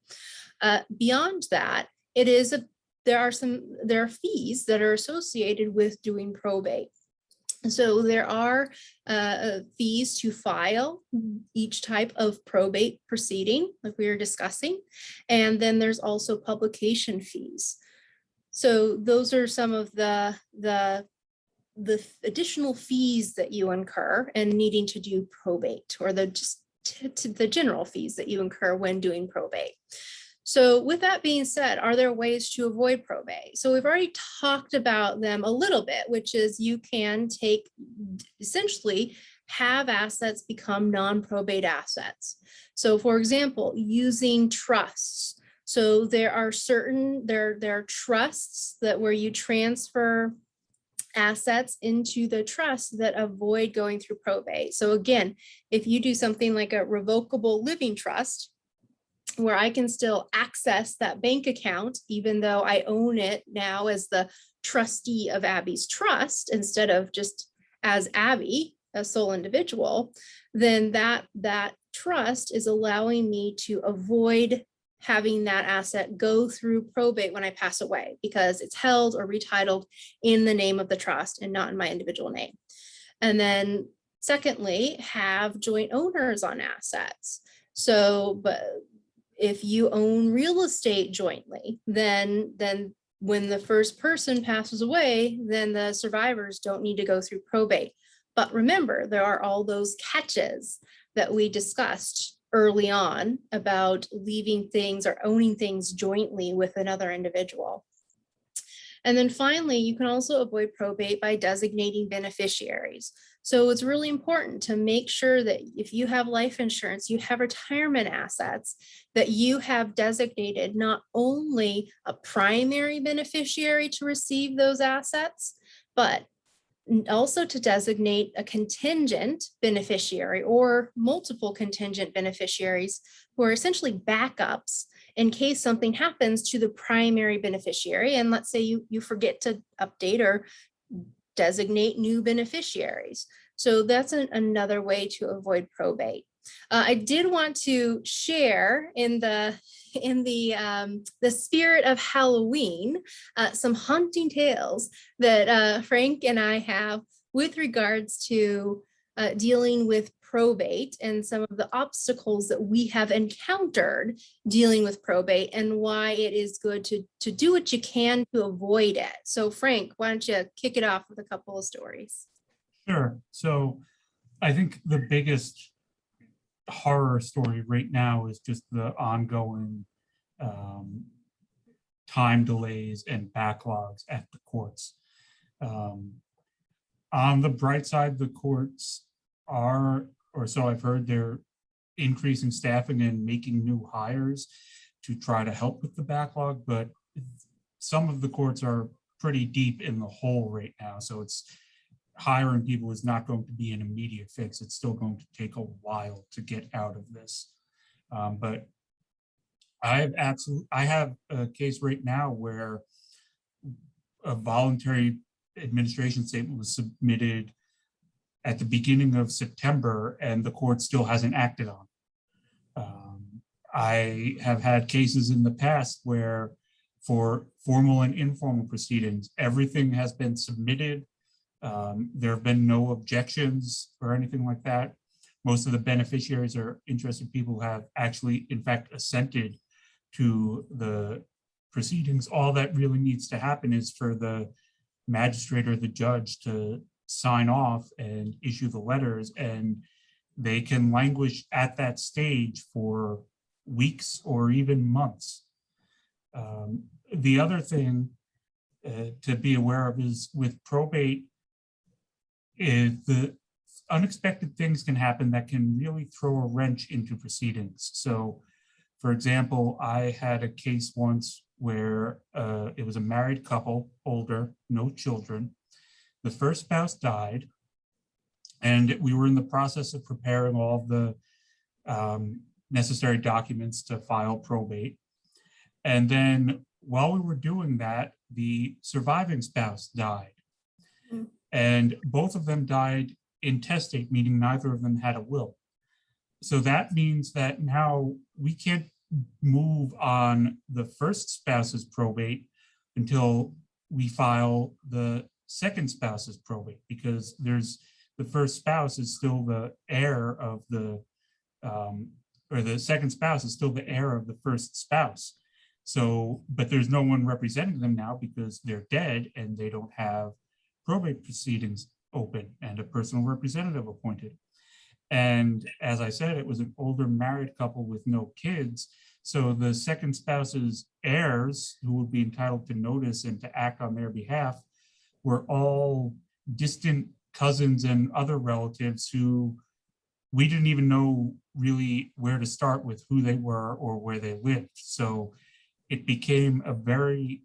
Beyond that, there are fees that are associated with doing probate. So there are fees to file each type of probate proceeding, like we were discussing, and then there's also publication fees. So those are some of the additional fees that you incur in needing to do probate, or the general fees that you incur when doing probate. So with that being said, are there ways to avoid probate? So we've already talked about them a little bit, which is you can essentially have assets become non-probate assets. So for example, using trusts. So there are there are trusts where you transfer assets into the trust that avoid going through probate. So again, if you do something like a revocable living trust, where I can still access that bank account, even though I own it now as the trustee of Abby's trust, instead of just as Abby, a sole individual, then that trust is allowing me to avoid having that asset go through probate when I pass away, because it's held or retitled in the name of the trust and not in my individual name. And then secondly, have joint owners on assets. So, but if you own real estate jointly, then when the first person passes away, then the survivors don't need to go through probate. But remember, there are all those catches that we discussed early on about leaving things or owning things jointly with another individual. And then finally, you can also avoid probate by designating beneficiaries. So it's really important to make sure that if you have life insurance, you have retirement assets, that you have designated not only a primary beneficiary to receive those assets, but also to designate a contingent beneficiary or multiple contingent beneficiaries who are essentially backups in case something happens to the primary beneficiary. And let's say you forget to update or designate new beneficiaries. So that's another way to avoid probate. I did want to share in the spirit of Halloween, some haunting tales that Frank and I have with regards to dealing with probate and some of the obstacles that we have encountered dealing with probate, and why it is good to do what you can to avoid it. So Frank, why don't you kick it off with a couple of stories? Sure. So I think the biggest horror story right now is just the ongoing time delays and backlogs at the courts. On the bright side, the courts are, or so I've heard, they're increasing staffing and making new hires to try to help with the backlog, but some of the courts are pretty deep in the hole right now. So it's hiring people is not going to be an immediate fix. It's still going to take a while to get out of this. But I have a case right now where a voluntary administration statement was submitted at the beginning of September, and the court still hasn't acted on. I have had cases in the past where for formal and informal proceedings, everything has been submitted. There have been no objections or anything like that. Most of the beneficiaries or interested people who have actually, in fact, assented to the proceedings. All that really needs to happen is for the magistrate or the judge to sign off and issue the letters, and they can languish at that stage for weeks or even months. The other thing to be aware of is with probate, is the unexpected things can happen that can really throw a wrench into proceedings. So, for example, I had a case once where it was a married couple, older, no children. The first spouse died, and we were in the process of preparing all of the necessary documents to file probate. And then while we were doing that, the surviving spouse died. Mm. And both of them died intestate, meaning neither of them had a will. So that means that now we can't move on the first spouse's probate until we file the second spouse's probate, because there's the first spouse is still the heir of the, or the second spouse is still the heir of the first spouse. So, but there's no one representing them now because they're dead and they don't have probate proceedings open and a personal representative appointed. And as I said, it was an older married couple with no kids. So the second spouse's heirs, who would be entitled to notice and to act on their behalf, were all distant cousins and other relatives who we didn't even know really where to start with who they were or where they lived. So it became a very,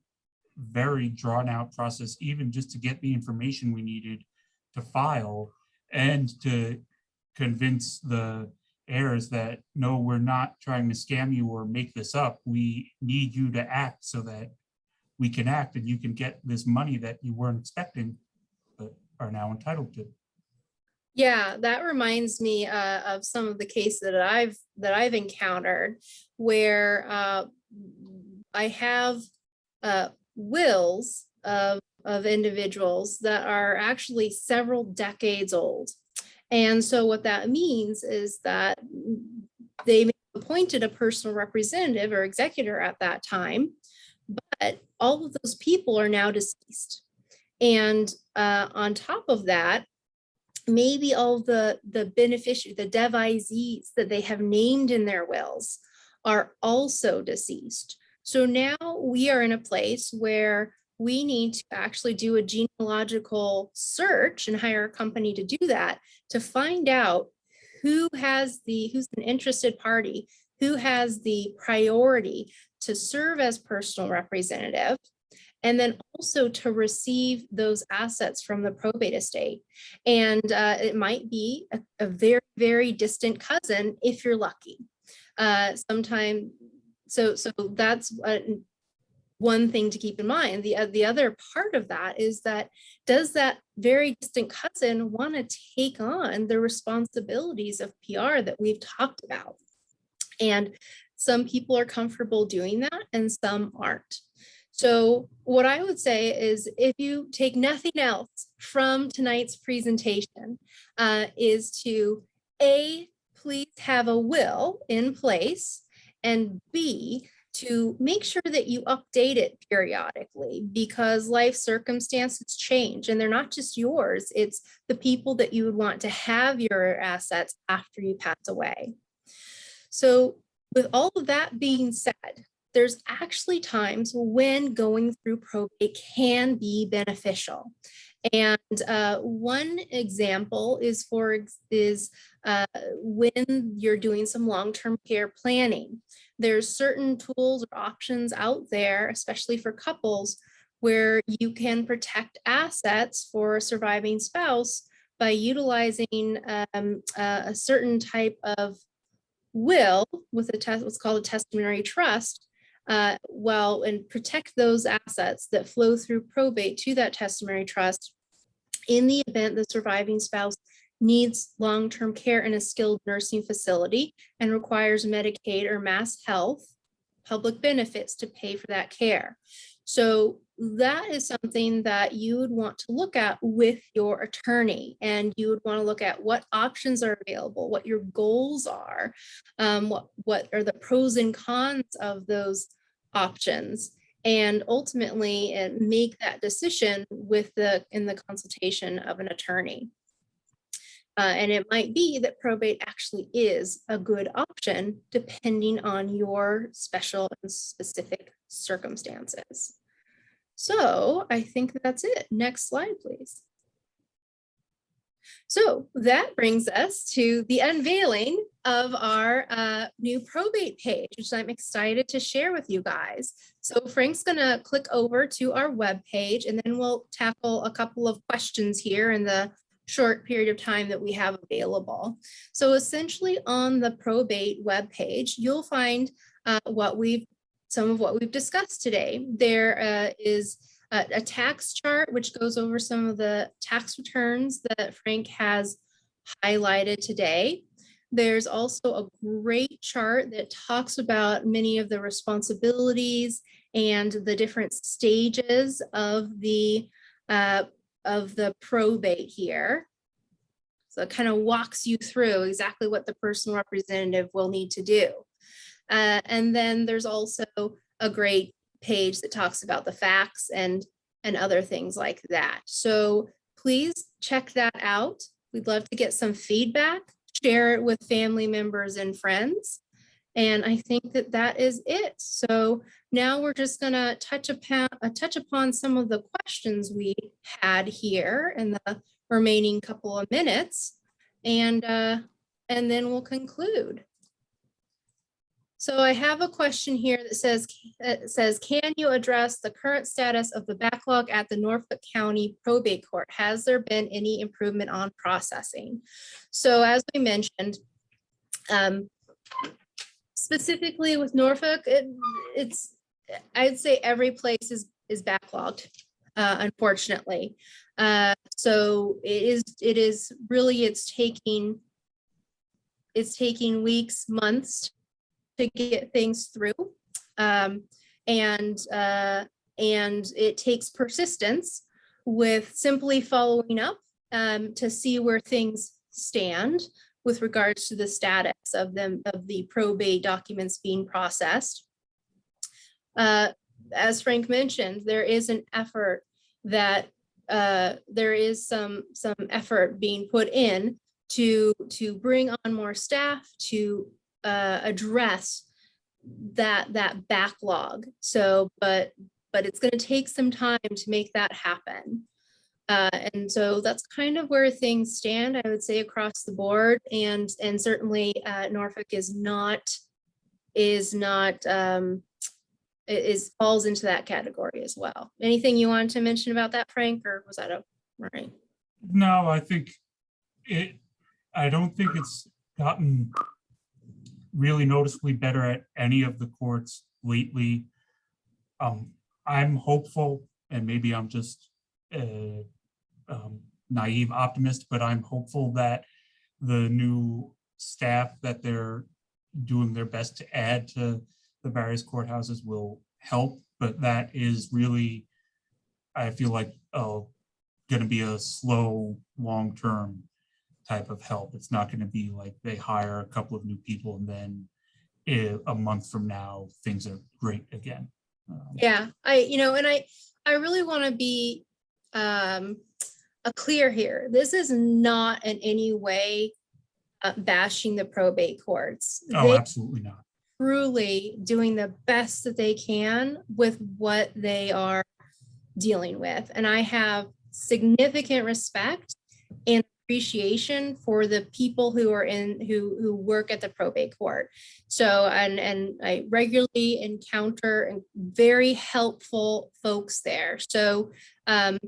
very drawn out process, even just to get the information we needed to file and to convince the heirs that, no, we're not trying to scam you or make this up. We need you to act so that we can act and you can get this money that you weren't expecting but are now entitled to. Yeah, that reminds me of some of the cases that I've encountered where I have wills of individuals that are actually several decades old. And so what that means is that they may have appointed a personal representative or executor at that time, but all of those people are now deceased. And on top of that, maybe all the beneficiaries, the devisees that they have named in their wills are also deceased. So now we are in a place where we need to actually do a genealogical search and hire a company to do that, to find out who's an interested party, who has the priority to serve as personal representative, and then also to receive those assets from the probate estate. And it might be a very, very distant cousin if you're lucky. So that's one thing to keep in mind. The other part of that is that, does that very distant cousin want to take on the responsibilities of PR that we've talked about? And some people are comfortable doing that and some aren't. So what I would say is, if you take nothing else from tonight's presentation, is to A, please have a will in place, and B, to make sure that you update it periodically, because life circumstances change and they're not just yours, it's the people that you would want to have your assets after you pass away. So with all of that being said, there's actually times when going through probate can be beneficial. And one example is when you're doing some long-term care planning. There's certain tools or options out there, especially for couples, where you can protect assets for a surviving spouse by utilizing a certain type of will with what's called a testamentary trust, and protect those assets that flow through probate to that testamentary trust in the event the surviving spouse needs long-term care in a skilled nursing facility and requires Medicaid or Mass Health public benefits to pay for that care. So that is something that you would want to look at with your attorney, and you would want to look at what options are available, what your goals are, what are the pros and cons of those options, and ultimately make that decision in the consultation of an attorney. And it might be that probate actually is a good option depending on your special and specific circumstances. So I think that's it. Next slide, please. So that brings us to the unveiling of our new probate page, which I'm excited to share with you guys. So Frank's gonna click over to our web page, and then we'll tackle a couple of questions here in the short period of time that we have available. So essentially on the probate web page, you'll find some of what we've discussed today. There is a tax chart, which goes over some of the tax returns that Frank has highlighted today. There's also a great chart that talks about many of the responsibilities and the different stages of the probate here. So it kind of walks you through exactly what the personal representative will need to do. And then there's also a great page that talks about the facts and other things like that. So please check that out. We'd love to get some feedback, share it with family members and friends. And I think that that is it. So now we're just gonna touch upon some of the questions we had here in the remaining couple of minutes, and then we'll conclude. So I have a question here that says, can you address the current status of the backlog at the Norfolk County Probate Court? Has there been any improvement on processing? So as we mentioned, specifically with Norfolk, I'd say every place is backlogged, unfortunately. So it is really, it's taking weeks, months to get things through. And it takes persistence with simply following up to see where things stand with regards to the status of the probate documents being processed. As Frank mentioned, there is an effort that there is some effort being put in to bring on more staff to address that backlog. So, but it's going to take some time to make that happen. And so that's kind of where things stand, I would say, across the board. And certainly Norfolk falls into that category as well. Anything you wanted to mention about that, Frank, or was that all right? No, I don't think it's gotten really noticeably better at any of the courts lately. I'm hopeful, and maybe I'm just a naive optimist, but I'm hopeful that the new staff that they're doing their best to add to the various courthouses will help. But that is really, I feel like, going to be a slow, long-term type of help. It's not going to be like they hire a couple of new people and then a month from now things are great again. Yeah, I really want to be clear here. This is not in any way bashing the probate courts. Oh, absolutely not. Truly doing the best that they can with what they are dealing with, and I have significant respect and appreciation for the people who work at the probate court. So, and I regularly encounter very helpful folks there. So I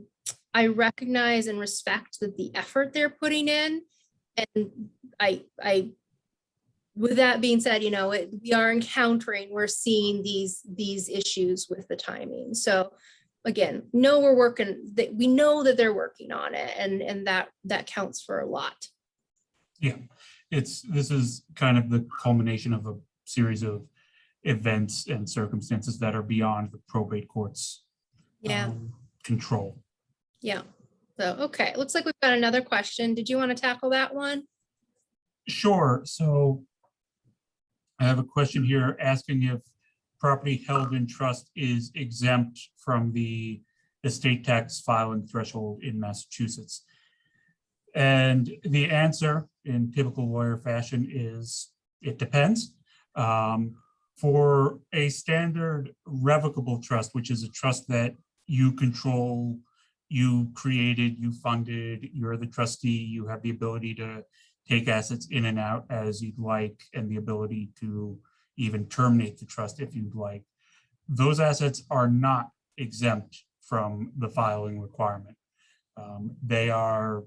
recognize and respect that the effort they're putting in. And I with that being said, we're seeing these issues with the timing. So again, we know that they're working on it, and that counts for a lot. Yeah, this is kind of the culmination of a series of events and circumstances that are beyond the probate court's Yeah, control. yeah. So, okay, looks like we've got another question. Did you want to tackle that one? Sure. So I have a question here asking if property held in trust is exempt from the estate tax filing threshold in Massachusetts. And the answer in typical lawyer fashion is it depends. For a standard revocable trust, which is a trust that you control, you created, you funded, you're the trustee, you have the ability to take assets in and out as you'd like, and the ability to even terminate the trust if you'd like. Those assets are not exempt from the filing requirement. They are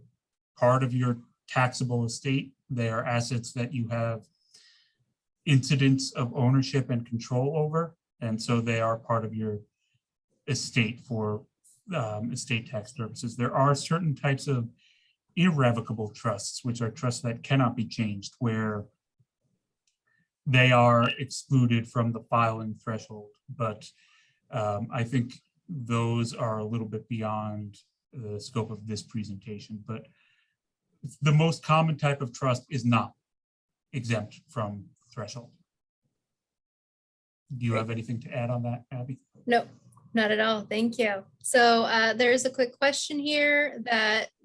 part of your taxable estate. They are assets that you have incidents of ownership and control over, and so they are part of your estate for estate tax purposes. There are certain types of irrevocable trusts, which are trusts that cannot be changed, where they are excluded from the filing threshold. But I think those are a little bit beyond the scope of this presentation. But the most common type of trust is not exempt from threshold. Do you have anything to add on that, Abby? No, not at all. Thank you. So there's a quick question here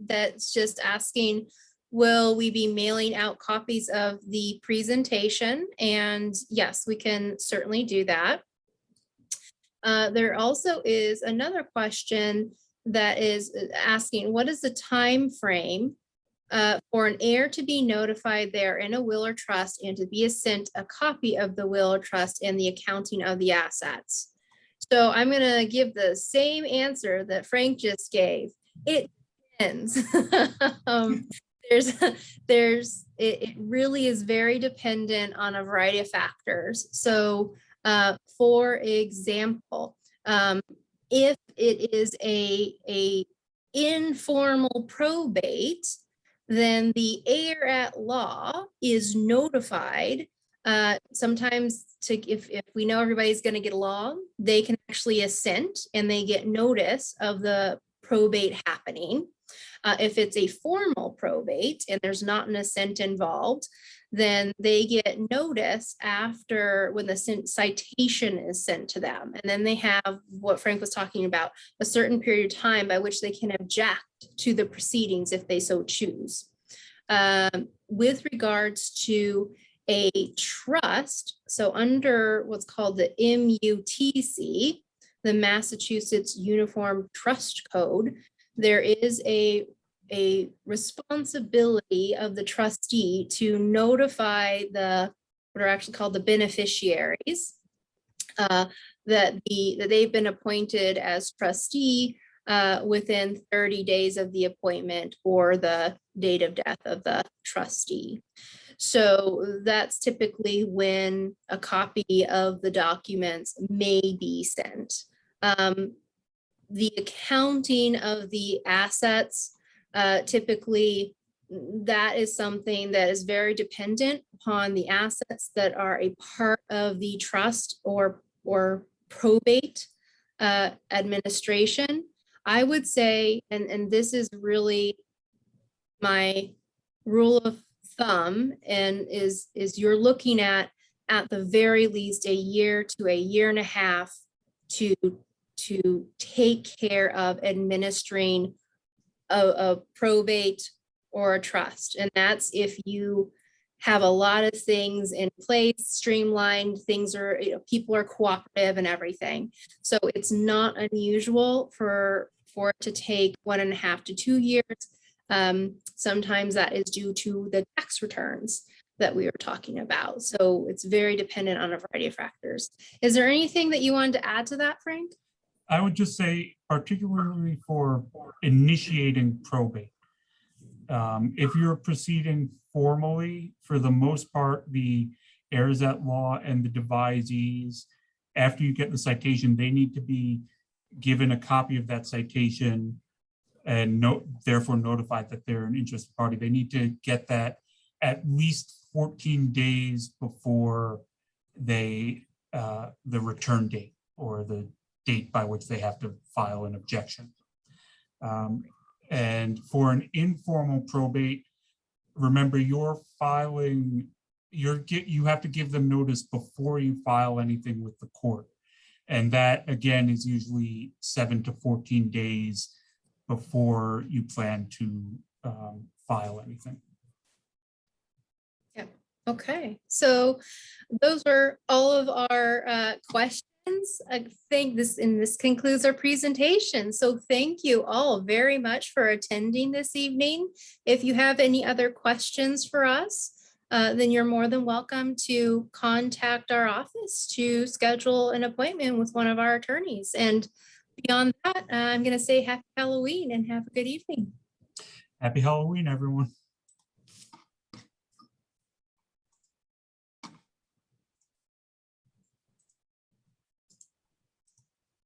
that's just asking, will we be mailing out copies of the presentation? And yes, we can certainly do that. There also is another question that is asking, what is the time frame for an heir to be notified they're in a will or trust and to be sent a copy of the will or trust and the accounting of the assets? So I'm going to give the same answer that Frank just gave. It depends. It really is very dependent on a variety of factors. So for example, if it is a informal probate, then the heir at law is notified. Sometimes if we know everybody's going to get along, they can actually assent and they get notice of the probate happening. If it's a formal probate and there's not an assent involved, then they get notice after when the citation is sent to them. And then they have what Frank was talking about, a certain period of time by which they can object to the proceedings if they so choose. With regards to a trust, so under what's called the MUTC, the Massachusetts Uniform Trust Code, there is a responsibility of the trustee to notify what are actually called the beneficiaries that they've been appointed as trustee within 30 days of the appointment or the date of death of the trustee. So that's typically when a copy of the documents may be sent. The accounting of the assets, typically that is something that is very dependent upon the assets that are a part of the trust or probate administration. I would say, and this is really my rule of thumb, and is you're looking at the very least a year to a year and a half to take care of administering a probate or a trust. And that's if you have a lot of things in place, streamlined, things are, people are cooperative and everything. So it's not unusual for it to take 1.5 to 2 years. Sometimes that is due to the tax returns that we were talking about. So it's very dependent on a variety of factors. Is there anything that you wanted to add to that, Frank? I would just say, particularly for initiating probate, if you're proceeding formally, for the most part, the heirs at law and the devisees, after you get the citation, they need to be given a copy of that citation and therefore notified that they're an interested party. They need to get that at least 14 days before the return date or the date by which they have to file an objection. And for an informal probate, remember you're filing, you have to give them notice before you file anything with the court. And that again is usually 7 to 14 days before you plan to file anything. Yeah. Okay. So those are all of our questions. I think this concludes our presentation. So thank you all very much for attending this evening. If you have any other questions for us, then you're more than welcome to contact our office to schedule an appointment with one of our attorneys. And beyond that, I'm going to say happy Halloween and have a good evening. Happy Halloween, everyone.